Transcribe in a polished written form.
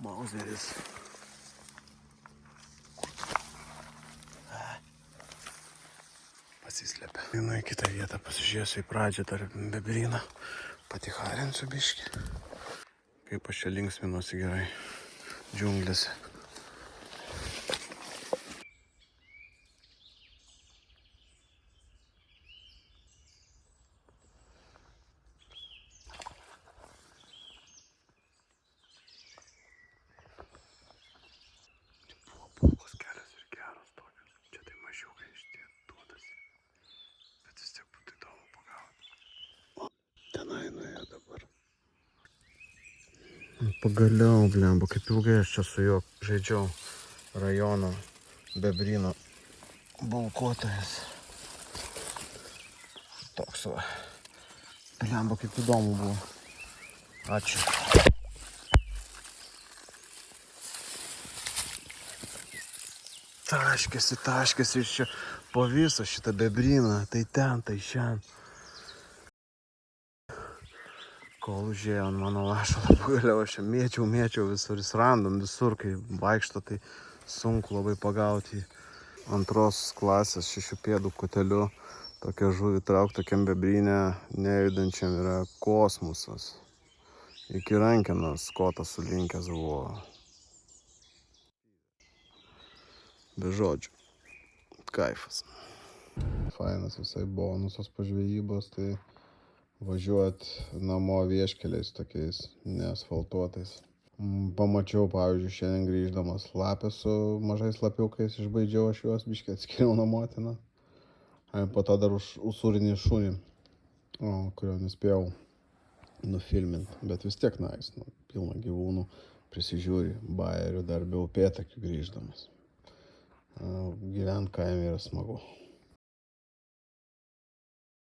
Mauzeris. Pasislėpė. Einu į kitą vietą, pasižiūrėsiu į pradžią dar bebryną. Paticharinsiu biškį. Kaip aš čia linksminuosi gerai. Džiunglėse. Pulkos kelias ir geros tokios. Čia tai mažiukai šitie duodasi. Bet vis tiek būtų įdomu pagauti. Tenai nuėjo dabar. Pagaliau, blemba, kaip ilgai aš čia su juo žaidžiau. Rajono bebryno balkotojas. Toks va. Blemba, kaip įdomu buvo. Ačiū. Taškėsi iš čia po visą šitą bebryną. Tai ten, tai šiandien. Kol užėjo ant mano lašalo, pagaliau aš čia mėčiau visur, jis randam visur, kai vaikšto, tai sunku labai pagauti. Antros klasės 6 pėdų koteliu tokią žuvį traukti tokiam bebryne nejudančiam yra kosmosas. Iki rankenos kotas sulinkęs buvo. Be žodžių. Kaifas. Fainas visai bonusas po žvejybos, tai važiuot namo vieškeliais tokiais neasfaltuotais. Pamačiau, pavyzdžiui, šiandien grįždamas lapę su mažais lapiukais, išbaidžiau aš juos, biškį atskiriau nuo motiną. Po to dar usūrinį šunį, kurio nespėjau nufilminti, bet vis tiek nice, pilna gyvūnų, prisižiūri, bajerių dar be upėtakių grįždamas. Gyvent kaime yra smagu.